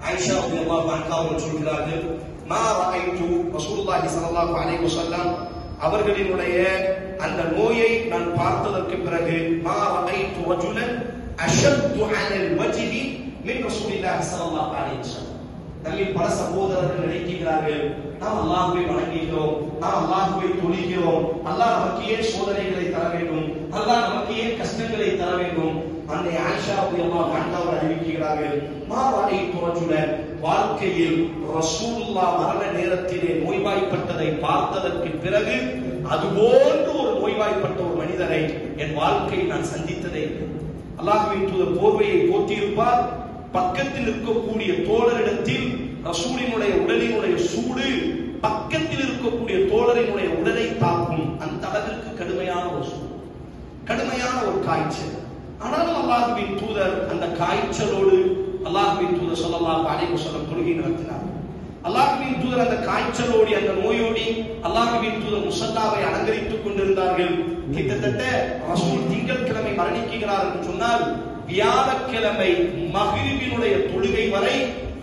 ஆயிஷா ரலியல்லாஹு அன்ஹா அவர்கள் சொல்கிறார்கள், மா ரஅய்து ரசூலுல்லாஹி ஸல்லல்லாஹு அலைஹி வஸல்லம் அவர்களினுடைய அந்த நோயை நான் பார்த்ததற்கு பிறகு மா ரஅய்து ரஜுலன் அஷத்து அலல் வஜ்ஹி மின் ரசூலில்லாஹி ஸல்லல்லாஹு அலைஹி வஸல்லம். நம்மில் பல சகோதரர்கள் நினைக்கிறார்கள், நாம் அல்லாஹ்வை வணங்குகிறோம், நாம் அல்லாஹ்வை தொழுகிறோம், அல்லாஹ் நமக்கு ஏன் சோதனைகளை தர வேண்டும், அல்லாஹ் நமக்கு ஏன் கஷ்டங்களை தர வேண்டும். அன்னை ஆயிஷா ரலியல்லாஹு அன்ஹா அவர்கள் அறிவிக்கிறார்கள், மா ரஅய்து ரஜுலன், வாழ்க்கையில் ரசூலுல்லாஹ் மரண நேரத்திலே நோய்வாய்ப்பட்டதை பார்த்ததற்கு பிறகு அதுபோன்று ஒரு நோய்வாய்ப்பட்ட ஒரு மனிதரை என் வாழ்க்கையில் நான் சந்தித்ததே இல்லை. அல்லாஹ்வின் தூதர் போர்வையை போற்றியிருப்பார், பக்கத்தில் இருக்கக்கூடிய தோழரிடத்தில் ரசூலினுடைய உடலினுடைய சூடு பக்கத்தில் இருக்கக்கூடிய தோழரினுடைய உடலை தாக்கும். அந்த அளவிற்கு கடுமையான ஒரு சூடு, கடுமையான ஒரு காய்ச்சல். ஆனாலும் அல்லாஹ்வின் தூதர் அந்த காய்ச்சலோடு அல்லாஹ்வின் தூதர் ஸல்லல்லாஹு அலைஹி வஸல்லம் தொழுகை நடத்தினார். அல்லாஹ்வின் தூதர் அந்த காய்ச்சலோடி அந்த நோயோடி அல்லாஹ்வின் தூதர் முஸல்லாவை அலங்கரித்துக் கொண்டிருந்தார்கள். கிட்டத்தட்ட ரசூல் திங்கட்கிழமை மரணிக்கிறார் என்று சொன்னால் வியாழக்கிழமை மக்ரிபினுடைய தொழுகை வரை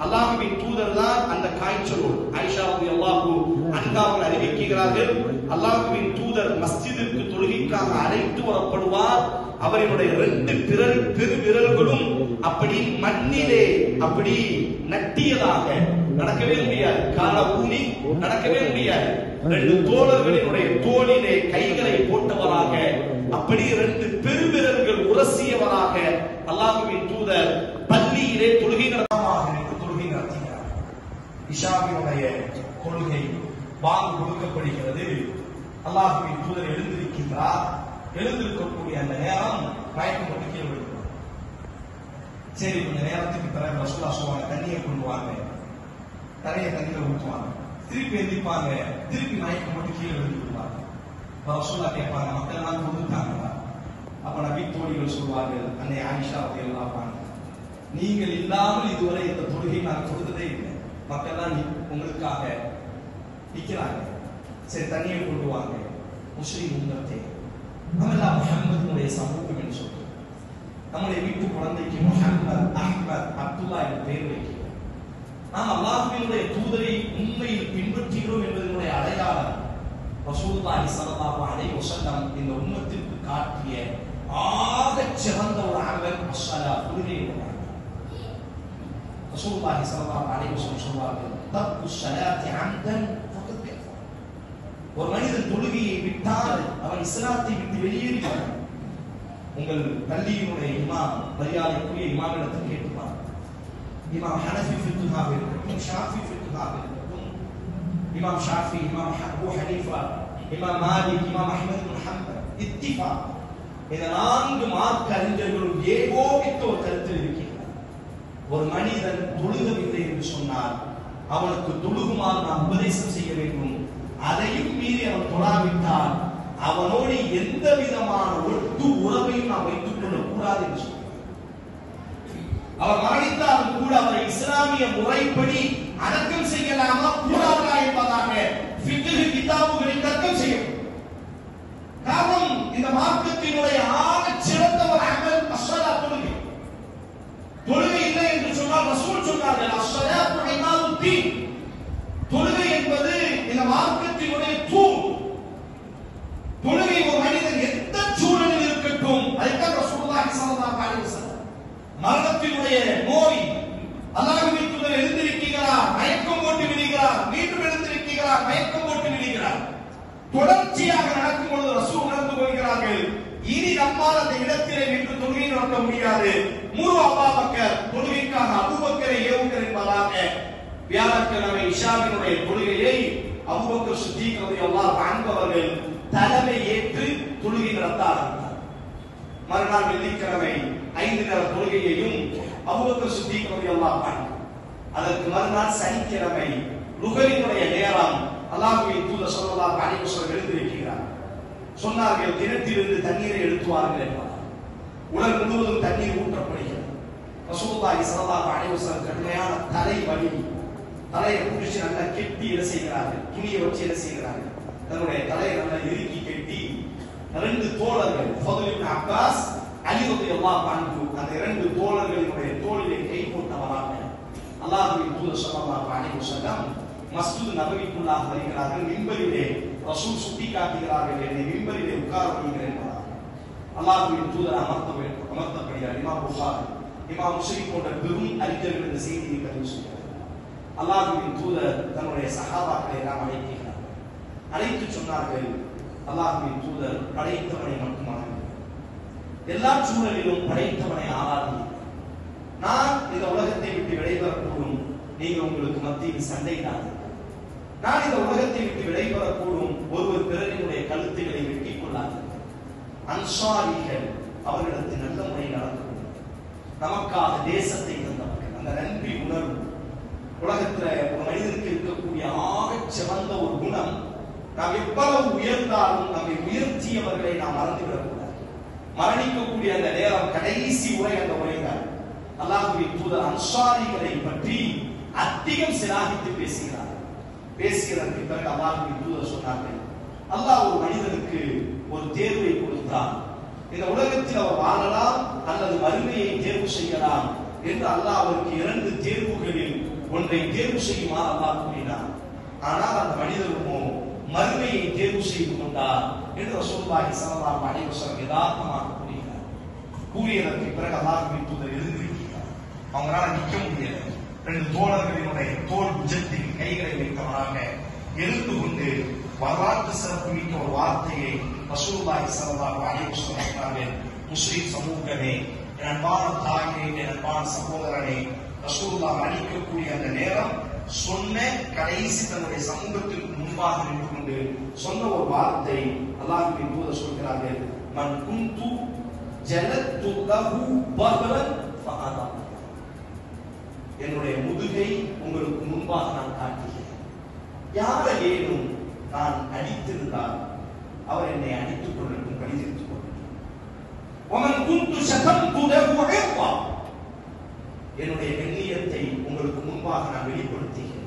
அல்லாஹ்வின் தூதர் தான் அந்த காய்ச்சலோடு. ஆயிஷா ரலியல்லாஹு அன்ஹா அவர்கள் அறிவிக்கிறார்கள், அல்லாஹ்வின் தூதர் மஸ்ஜிதிற்கு தொழுகைக்காக அழைத்து வரப்படுவார். அவருடைய 2 பெருவிரல்களும் அப்படி மண்ணிலே அப்படி நட்டியதாக, நடக்கவே முடியாது, கால ஊனி நடக்கவே முடியாது. 2 தோழர்களினுடைய தோளிலே கைகளை போட்டவராக, அப்படி 2 பெருவிரல்கள் உரசியவராக அல்லாஹ்வின் தூதர் பள்ளியிலே தொழுகை நடத்தினார். இஷாவினுடைய கொள்கை வாங்கு கொடுக்கப்படுகிறது. அல்லாஹ்வின் தூதர் எழுந்திருக்கின்றார். எழுந்திருக்கக்கூடிய அந்த நேரம் மயக்கம் போட்டு கீழே விழுகிறார். சரி, கொஞ்ச நேரத்துக்கு பிறகு ரசூலுல்லாஹ் சொல்லுவாங்க, தண்ணியை கொண்டு வாங்க, தரையை தண்ணியில ஊற்றுவாங்க, திருப்பி எந்திப்பாங்க, திருப்பி மயக்கம் போட்டு கீழே விழுந்து விடுவாங்க. ரசூலுல்லாஹ் கேட்பாங்க, மக்கள் எல்லாம் கொடுத்தாங்களா? அப்ப நபி தோழிகள் சொல்வார்கள், அன்னை ஆயிஷா ரலியல்லாஹு அன்ஹா, நீங்கள் இல்லாமல் இதுவரை இந்த தொழுகை நான் கொடுத்ததே இல்லை, மக்கள் எல்லாம் உங்களுக்காக நிற்கிறாங்க, சரி தண்ணியை கொண்டு வாங்க. முஸ்லிம் உம்மத்தே, நம்மெல்லாம் முஹம்மதுடைய சமூகம் என்று சொல்றோம். நம்முடைய வீட்டு குழந்தைக்கு முஹம்மது, அஹ்மத், அப்துல்லா என்ற பெயர் வைக்கிறோம். நாம் அல்லாஹ்வினுடைய தூதரை உண்மையில் பின்பற்றுகிறோம் என்பதனுடைய அடையாளம் ரசூலுல்லாஹி ஸல்லல்லாஹு அலைஹி வஸல்லம் இந்த உம்மத்திற்கு காட்டிய ஆகச் சிறந்த ஒரு அமல் அஸ்ஸலாத், தொழுகை. ரசூலுல்லாஹி ஸல்லல்லாஹு அலைஹி வஸல்லம் சொல்வார்கள், தர்கு ஸலாத்தி அம்தன் ஃபகத் கஃபர். ஒரு மனிதன் தொழுகையை விட்டால் அவன் இஸ்லாத்தை விட்டு வெளியேறினான். உங்கள் பள்ளியினுடைய இமாம், மரியாதைக்குரிய இமாமிடத்தில் கேட்டுப்பார். இமாம் ஹனஃபி ஃபிக்ஹாக இருக்கட்டும், ஷாஃபி ஃபிக்ஹாக இருக்கட்டும், இமாம் ஷாஃபி, இமாம் அபூ ஹனீஃபா, இமாம் மாலிக், இமாம் அஹ்மத் பின் ஹம்பல், இத்திஃபாக், இந்த 4 மார்க்க அறிஞர்களும் ஏகோபித்த ஒரு கருத்தில் இருக்கிறார். ஒரு மனிதன் தொழுகவில்லை என்று சொன்னால் அவனுக்கு தொழுகுமாறு நாம் உபதேசம் செய்ய வேண்டும். அதையும் மீறி அவன் தொழாவிட்டால் அவனோடு எந்த விதமான ஒட்டு உறவையும் நாம் வைத்துக் கொள்ளக் கூடாது என்று சொல்கிறார். அவர் மரணித்தாலும் கூட அவரை இஸ்லாமிய முறைப்படி அடக்கம் செய்யலாமா கூடாதா என்பதாக ஃபிக்ஹ் கிதாபுகளில் தர்க்கம் செய்யும். காரணம், இந்த மார்க்கத்தினுடைய ஆகச் சிறந்த ஒரு அமல் அஸ்ஸலாத், தொழுகை. தொழுகை இல்லை என்று சொன்னால் ரசூல் சொன்னார்கள், அஸ்ஸலாத்து இமாதுத்தீன், தொழுகை என்பது இந்த மார்க்கத்தினுடைய தூண். தொழுகை ஒரு மனிதன் எந்த சூழலில் இருக்கட்டும், அதைத்தான் ரசூலுல்லாஹி ஸல்லல்லாஹு அலைஹி வஸல்லம் மரணத்தினுடைய நோய், அல்லாஹ்வின் தூதர் எழுந்திருக்கிறார், மயக்கம் போட்டு விடுகிறார், மீண்டும் எழுந்திருக்கிறார், மயக்கம் போட்டு விடுகிறார், தொடர்ச்சியாக நடக்கும் பொழுது ரசூல் உணர்ந்து கொள்கிறார்கள், இனி நம்மால் அந்த இடத்திலே நின்று தொழுகை நடத்த முடியாது. முரு அபூபக்கர், தொழுகைக்காக அபூபக்கரை ஏவுங்கள் என்பதாக வியாழக்கிழமை இஷாவினுடைய தொழுகையை அபூபக்கர் சித்தீக் ரலியல்லாஹு அன்ஹு அவர்கள் தலைமை ஏற்று தொழுகை நடத்த ஆரம்பித்தார். மறுநாள் வெள்ளிக்கிழமை 5 நேர தொழுகையையும் அபூபக்கர் சித்தீக் ரலியல்லாஹு அன்ஹு, அதற்கு மறுநாள் சனிக்கிழமை லுஹரினுடைய நேரம் அல்லாஹ்வின் தூதர் ஸல்லல்லாஹு அலைஹி வஸல்லம் எழுந்திருக்கிறார். சொன்னார்கள், கிணற்றிலிருந்து தண்ணீரை எடுத்துவார்கள் என்பார். உடல் முழுவதும் தண்ணீர் ஊற்றப்படுகிறது. ரசூலுல்லாஹி ஸல்லல்லாஹு அலைஹி வஸல்லம் கடுமையான தலை வலி, தலையை பிடிச்சு நல்லா கெட்டி என்ன செய்கிறார்கள், துணியை வச்சு என்ன செய்கிறார்கள், தன்னுடைய தலையை நல்லா இறுக்கி கெட்டி 2 தோழர்கள் ஃபதுல் இப்னு அப்பாஸ், அலி ரலியல்லாஹு அன்ஹு, அந்த 2 தோழர்களினுடைய தோளிலே கை போட்டவராக அல்லாஹ்வின் தூதர் ஸல்லல்லாஹு அலைஹி வஸல்லம் மஸ்ஜித் நபவிக்குள்ளாக வருகிறார்கள். மிம்பரிலே ரசூல் சுட்டி காட்டுகிறார்கள், என்னை மிம்பரிலே உட்கார வையுங்கள் என்பதாக. அல்லாஹ்வின் தூதர் அமர்த்தப்படுகிறார். இமாம் புகாரி, இமாம் முஸ்லிம் போன்ற பெரும் அறிஞர்கள் இந்த செய்தியை பதிவு செய்கிறார். அல்லாஹ்வின் தூதர் தன்னுடைய சஹாபாக்களை எல்லாம் அழைக்கிறார். அழைத்து சொன்னார்கள், அல்லாஹ்வின் தூதர் படைத்தவனை மட்டுமாக எல்லா சூழலிலும் படைத்தவனை ஆராதியுங்கள். நான் இந்த உலகத்தை விட்டு விடைபெறக்கூடும், நீங்கள் உங்களுக்கு மத்தியில் சண்டைதான். நான் இந்த உலகத்தை விட்டு விடைபெறக்கூடும், ஒருவர் பிறரினுடைய கழுத்துக்களை வெட்டிக் கொள்ளார்கள். அன்சாரிகள் அவர்களிடத்தில் நல்ல முறையில் நடந்து நமக்காக தேசத்தை தந்தவர்கள். அந்த நன்றி உணர்வு உலகத்துல ஒரு மனிதனுக்கு இருக்கக்கூடிய ஆகச் சிறந்த ஒரு குணம். நாம் எவ்வளவு உயர்ந்தாலும் நம்மை உயர்த்தியவர்களை நாம் மறந்துவிடக்கூடாது. மரணிக்கக்கூடிய அந்த நேரம் கடைசி உரை அந்த உரைதான். அல்லாஹ்வின் தூதர் அன்சாரிகளை பற்றி அதிகம் சிலாகித்து பேசுகிறார். பேசுகிறதற்கு பிறகு அல்லாஹ்வின் தூதர் சொன்னார்கள், அல்லாஹ் ஒரு மனிதனுக்கு ஒரு தேர்வை கொடுத்தார். இந்த உலகத்தில் அவர் வாழலாம் அல்லது வறுமையை தேர்வு செய்யலாம் என்று அல்லாஹ் அவருக்கு 2 தேர்வுகளில் ஒன்றை தேர்வு செய்யுமாறு அல்லாஹ் கூறினார். ஆனால் அந்த மனிதருமோ மறுமையை தேர்வு செய்து கொண்டார் என்று ரசூலுல்லாஹி ஸல்லல்லாஹு அலைஹி வஸல்லம் யதார்த்தமாக கூறினார். கூறியதற்கு பிறகு அல்லாஹ்வின் தூதர் எழுந்திருக்கிறார். அவங்களால நிற்க முடியல. 2 தோழர்களினுடைய தோல் புஜத்தில் கைகளை வைத்தவராக எழுந்து கொண்டு வரலாற்று சிறப்பு மிக்க ஒரு வார்த்தையை ரசூலுல்லாஹி ஸல்லல்லாஹு அலைஹி வஸல்லம் சொன்னார்கள். முஸ்லிம் சமூகமே, என் அன்பான தாயே, என் அன்பான சகோதரனே, ரசூலுல்லாஹ் அளிக்கக்கூடிய அந்த நேரம் சொன்ன கடைசி தன்னுடைய சமூகத்திற்கு முன்பாக நின்று கொண்டு சொன்ன ஒரு வார்த்தை. அல்லாஹ்வின் தூதர் சொல்கிறார்கள், மன் குந்து ஜலத்து லஹு பஹ்ரன் ஃபஅதா, என்னுடைய முதுகை உங்களுக்கு முன்பாக நான் காட்டுகிறேன். யாரையேனும் நான் அடித்திருந்தால் அவர் என்னை அடித்துக் கொள்ளட்டும், கடிதித்துக் கொள்ளட்டும். ومن كنت شتمت له عرضا, என்னுடைய கண்ணியத்தை உங்களுக்கு முன்பாக நான் வெளிப்படுத்துகிறேன்.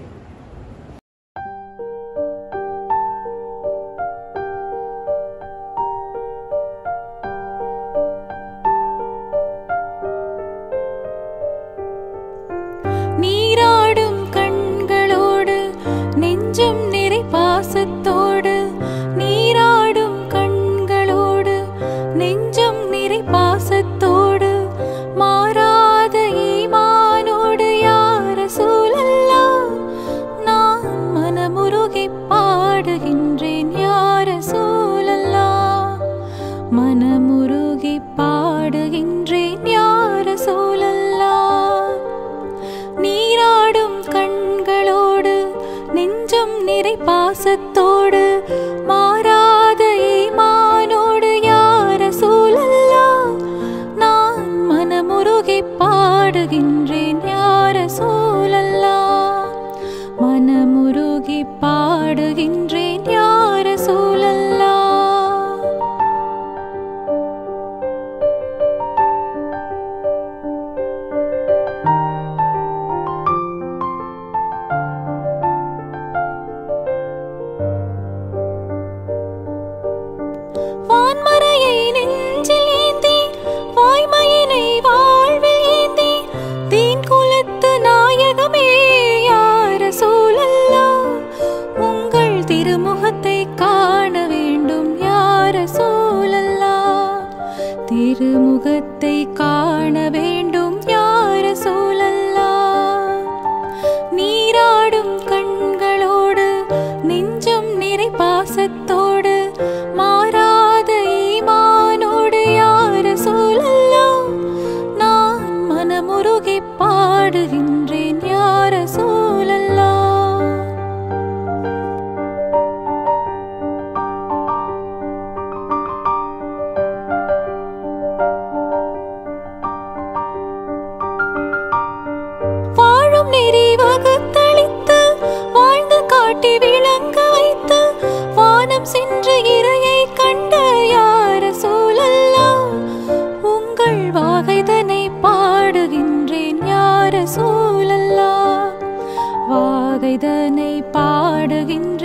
நீராடும் கண்களோடு நெஞ்சம் நிறை பாசத்தோடு, நீராடும் கண்களோடு நெஞ்சம் நிறை பாசத்தோடு, மாறாத ஈமானோடு யா ரசூலல்லாஹ் நான் மனமுருகி பாடுகின்றேன். யா ரசூலல்லாஹ் மனமுருகி பாடுகின்றேன். யா ரசூலல்லாஹ் நீராடும் கண்களோடு நெஞ்சம் நிறை பாசத்தோடு, மாறாத ஈமானோடு யா ரசூலல்லாஹ் நான் மனமுருகி பாடுகின்றேன். யா ரசூலல்லாஹ் மனமுருகி பாடுகின்றேன். யா ரசூலல்லாஹ் வான்மறையை நெஞ்சில் ஏந்தி, வாய்மையினை வாழ்வில் ஏந்தி, தீன் குலத்து நாயகமே யா ரசூலல்லாஹ் உங்கள் திருமுகத்தை காண வேண்டும். யா ரசூலல்லாஹ் திருமுகத்தை காண வேண்டும். யா ரசூலல்லாஹ் நீராடும் கண்களோடு நெஞ்சம் நிறை பாசத்தோடு, மாறாத ஈமானோடு யா ரசூலல்லாஹ் நான் மனமுருகி பாடுகின்றேன். யா ரசூலல்லாஹ் வாழும் நெறி வகுத்தளித்து, வாழ்ந்து காட்டி விளங்க வைத்து, வானம் சென்று இறையை கண்ட யா ரசூலல்லாஹ் உங்கள் வாகைதனை பாடுகின்றேன். யா ரசூலல்லாஹ் வாகைதனை பாடுகின்றேன்.